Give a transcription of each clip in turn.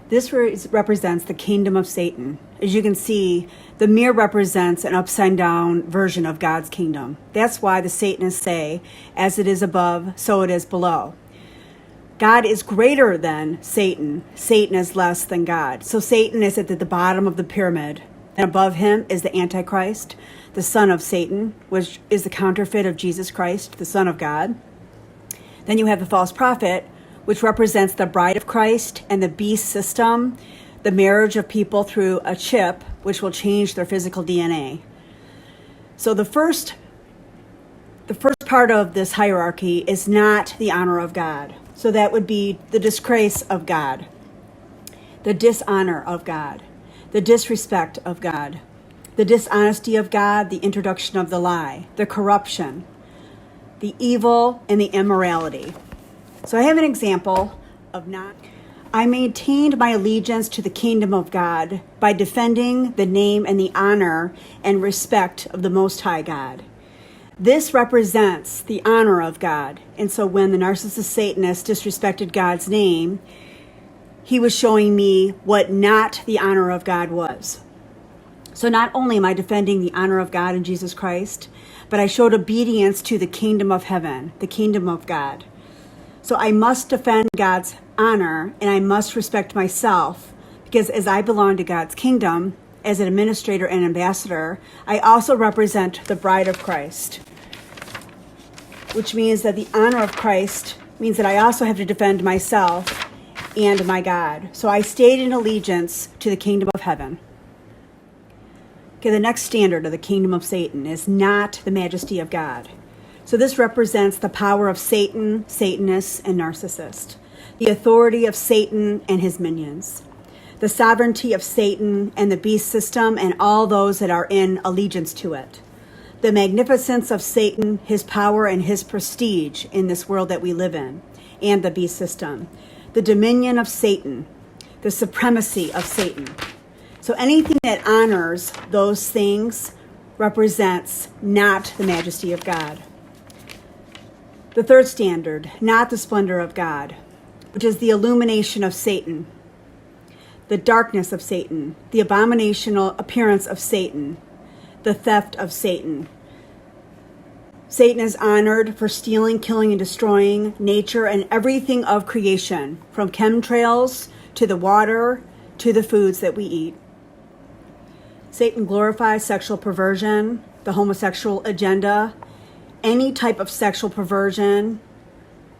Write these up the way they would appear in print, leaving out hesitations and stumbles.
This represents the kingdom of Satan. As you can see, the mirror represents an upside down version of God's kingdom. That's why the Satanists say, as it is above, so it is below. God is greater than Satan. Satan is less than God. So Satan is at the bottom of the pyramid. And above him is the Antichrist, the son of Satan, which is the counterfeit of Jesus Christ, the Son of God. Then you have the false prophet, which represents the bride of Christ and the beast system, the marriage of people through a chip, which will change their physical DNA. So the first part of this hierarchy is not the honor of God. So that would be the disgrace of God, the dishonor of God, the disrespect of God, the dishonesty of God, the introduction of the lie, the corruption, the evil, and the immorality. So I have an example of I maintained my allegiance to the kingdom of God by defending the name and the honor and respect of the Most High God. This represents the honor of God. And so when the narcissist Satanist disrespected God's name, he was showing me what not the honor of God was. So not only am I defending the honor of God in Jesus Christ, but I showed obedience to the kingdom of heaven, the kingdom of God. So I must defend God's honor and I must respect myself because as I belong to God's kingdom, as an administrator and ambassador, I also represent the bride of Christ, which means that the honor of Christ means that I also have to defend myself and my God. So I stayed in allegiance to the kingdom of heaven. Okay, the next standard of the kingdom of Satan is not the majesty of God. So this represents the power of Satan, Satanists, and narcissists, the authority of Satan and his minions, the sovereignty of Satan and the beast system and all those that are in allegiance to it, the magnificence of Satan, his power and his prestige in this world that we live in, and the beast system, the dominion of Satan, the supremacy of Satan. So anything that honors those things represents not the majesty of God. The third standard, not the splendor of God, which is the illumination of Satan, the darkness of Satan, the abominational appearance of Satan, the theft of Satan. Satan is honored for stealing, killing, and destroying nature and everything of creation, from chemtrails to the water to the foods that we eat. Satan glorifies sexual perversion, the homosexual agenda, any type of sexual perversion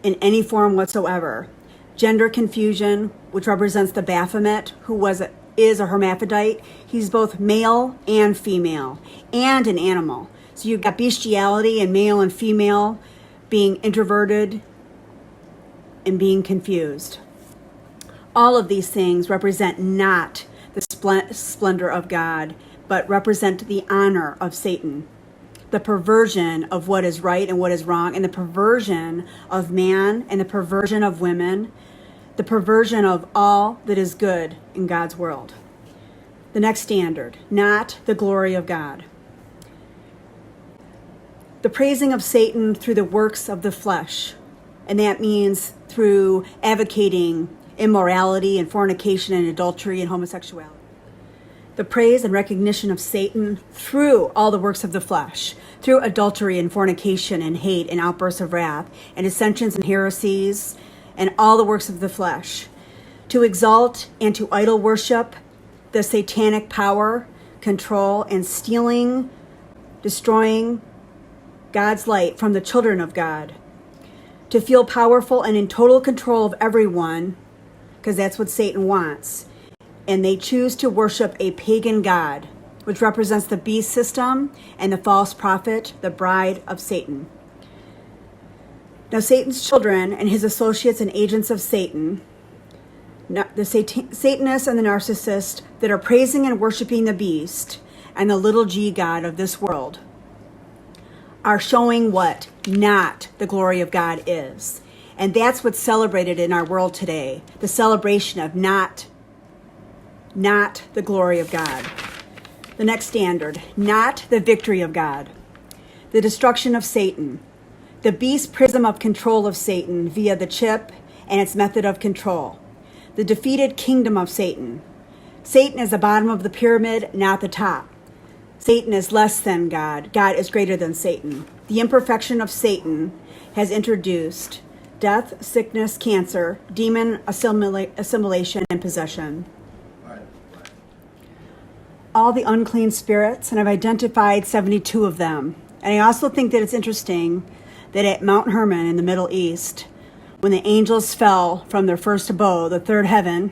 in any form whatsoever. Gender confusion, which represents the Baphomet, who is a hermaphrodite. He's both male and female, and an animal. So you've got bestiality and male and female being introverted and being confused. All of these things represent not the splendor of God, but represent the honor of Satan, the perversion of what is right and what is wrong, and the perversion of man and the perversion of women, the perversion of all that is good in God's world. The next standard, not the glory of God. The praising of Satan through the works of the flesh, and that means through advocating immorality and fornication and adultery and homosexuality. The praise and recognition of Satan through all the works of the flesh, through adultery and fornication and hate and outbursts of wrath and dissensions and heresies and all the works of the flesh, to exalt and to idol worship the satanic power, control, and stealing, destroying God's light from the children of God, to feel powerful and in total control of everyone, because that's what Satan wants. And they choose to worship a pagan god, which represents the beast system and the false prophet, the bride of Satan. Now, Satan's children and his associates and agents of Satan, the Satanists and the narcissists that are praising and worshiping the beast and the little g god of this world, are showing what not the glory of God is. And that's what's celebrated in our world today, the celebration of not the glory of God. The next standard, not the victory of God. The destruction of Satan. The beast prism of control of Satan via the chip and its method of control. the defeated kingdom of Satan. Satan is the bottom of the pyramid, not the top. Satan is less than God. God is greater than Satan. The imperfection of Satan has introduced death, sickness, cancer, demon assimilation, and possession. All the unclean spirits, and I've identified 72 of them. And I also think that it's interesting that at Mount Hermon in the Middle East, when the angels fell from their first abode, the third heaven,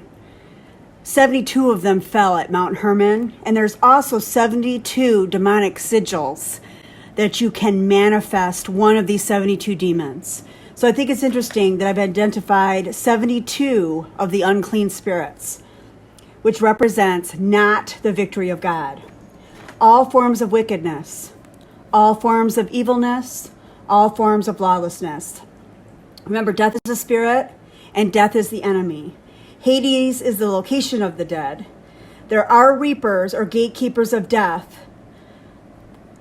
72 of them fell at Mount Hermon. And there's also 72 demonic sigils that you can manifest one of these 72 demons. So I think it's interesting that I've identified 72 of the unclean spirits, which represents not the victory of God. All forms of wickedness, all forms of evilness, all forms of lawlessness. Remember, death is a spirit and death is the enemy. Hades is the location of the dead. There are reapers or gatekeepers of death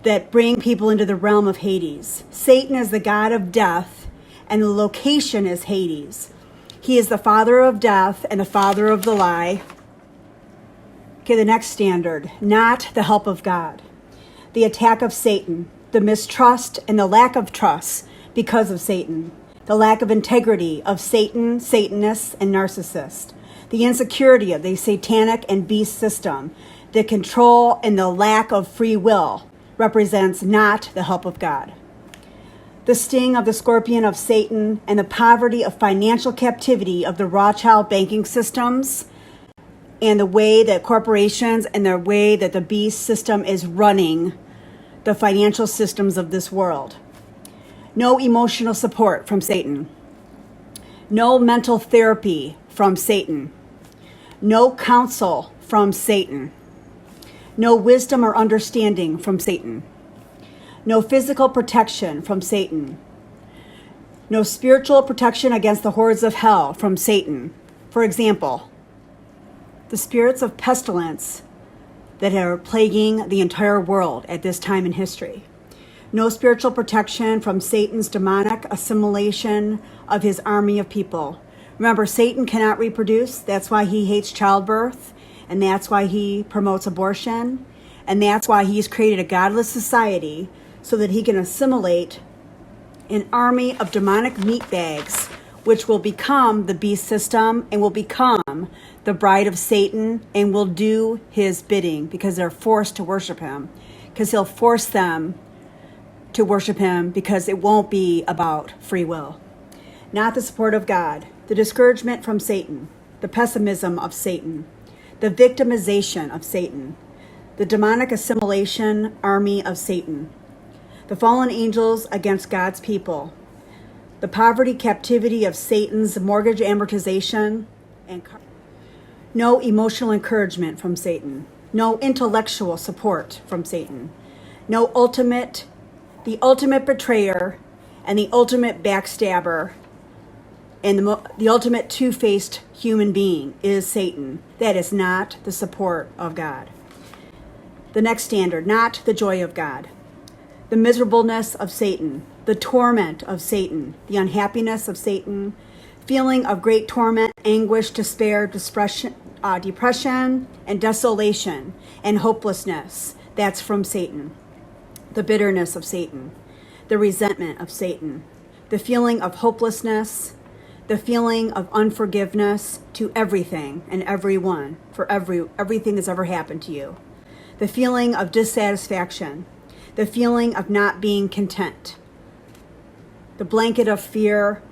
that bring people into the realm of Hades. Satan is the god of death, and the location is Hades. He is the father of death and the father of the lie. Okay, the next standard, not the help of God. The attack of Satan, the mistrust and the lack of trust because of Satan. The lack of integrity of Satan, Satanists, and narcissists. The insecurity of the satanic and beast system. The control and the lack of free will represents not the help of God. The sting of the scorpion of Satan and the poverty of financial captivity of the Rothschild banking systems and the way that corporations and the way that the beast system is running the financial systems of this world. No emotional support from Satan. No mental therapy from Satan. No counsel from Satan. No wisdom or understanding from Satan. No physical protection from Satan. No spiritual protection against the hordes of hell from Satan. For example, the spirits of pestilence that are plaguing the entire world at this time in history. No spiritual protection from Satan's demonic assimilation of his army of people. Remember, Satan cannot reproduce. That's why he hates childbirth, and that's why he promotes abortion, and that's why he's created a godless society so that he can assimilate an army of demonic meatbags, which will become the beast system and will become the bride of Satan and will do his bidding because they're forced to worship him, because he'll force them to worship him because it won't be about free will. Not the support of God, the discouragement from Satan, the pessimism of Satan, the victimization of Satan, the demonic assimilation army of Satan, the fallen angels against God's people, the poverty captivity of Satan's mortgage amortization, and no emotional encouragement from Satan, no intellectual support from Satan, no the ultimate betrayer and the ultimate backstabber and the ultimate two-faced human being is Satan. That is not the support of God. The next standard, not the joy of God. The miserableness of Satan, the torment of Satan, the unhappiness of Satan, feeling of great torment, anguish, despair, depression, and desolation, and hopelessness. That's from Satan. The bitterness of Satan, the resentment of Satan, the feeling of hopelessness, the feeling of unforgiveness to everything and everyone for everything that's ever happened to you, the feeling of dissatisfaction, the feeling of not being content, the blanket of fear,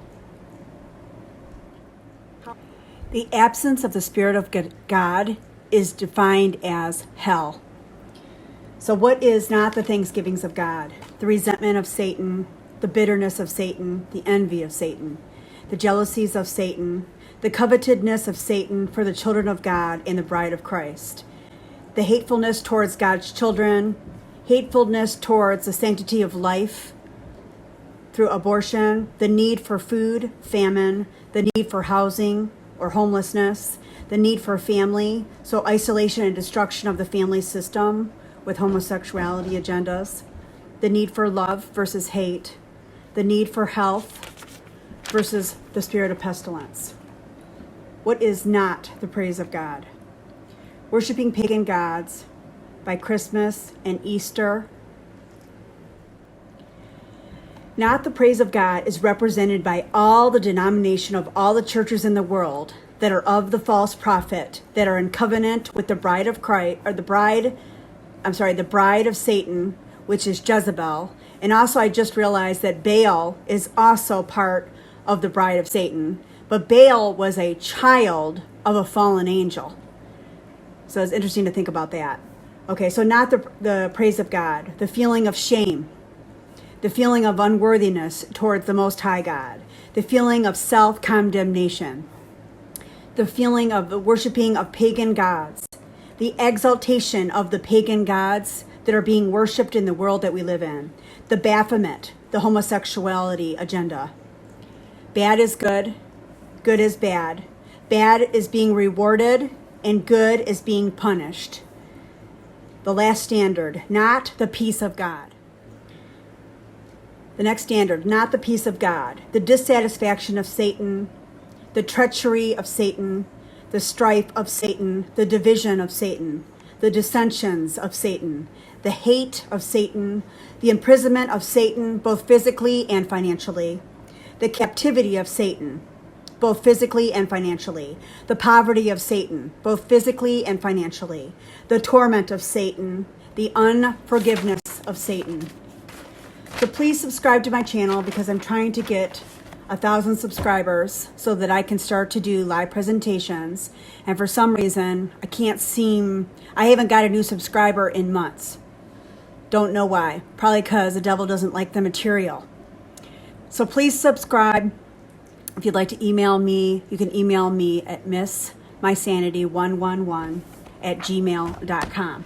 the absence of the Spirit of God is defined as hell. So what is not the thanksgivings of God? The resentment of Satan, the bitterness of Satan, the envy of Satan, the jealousies of Satan, the covetedness of Satan for the children of God and the bride of Christ, the hatefulness towards God's children, hatefulness towards the sanctity of life through abortion, the need for food, famine, the need for housing or homelessness, the need for family, so isolation and destruction of the family system with homosexuality agendas, the need for love versus hate, the need for health versus the spirit of pestilence. What is not the praise of God? Worshiping pagan gods by Christmas and Easter. Not the praise of God is represented by all the denomination of all the churches in the world that are of the false prophet, that are in covenant with the bride of Christ, or the bride of Satan, which is Jezebel. And also I just realized that Baal is also part of the bride of Satan, but Baal was a child of a fallen angel. So it's interesting to think about that. Okay, so not the praise of God, the feeling of shame, the feeling of unworthiness towards the Most High God, the feeling of self-condemnation, the feeling of the worshiping of pagan gods, the exaltation of the pagan gods that are being worshipped in the world that we live in, the Baphomet, the homosexuality agenda. Bad is good, good is bad. Bad is being rewarded, and good is being punished. The last standard, not the peace of God. The next standard, not the peace of God. The dissatisfaction of Satan, the treachery of Satan, the strife of Satan, the division of Satan, the dissensions of Satan, the hate of Satan, the imprisonment of Satan, both physically and financially, the captivity of Satan, both physically and financially, the poverty of Satan, both physically and financially, the torment of Satan, the unforgiveness of Satan. So please subscribe to my channel because I'm trying to get 1,000 subscribers so that I can start to do live presentations. And for some reason, I haven't got a new subscriber in months. Don't know why. Probably because the devil doesn't like the material. So please subscribe. If you'd like to email me, you can email me at missmysanity111@gmail.com.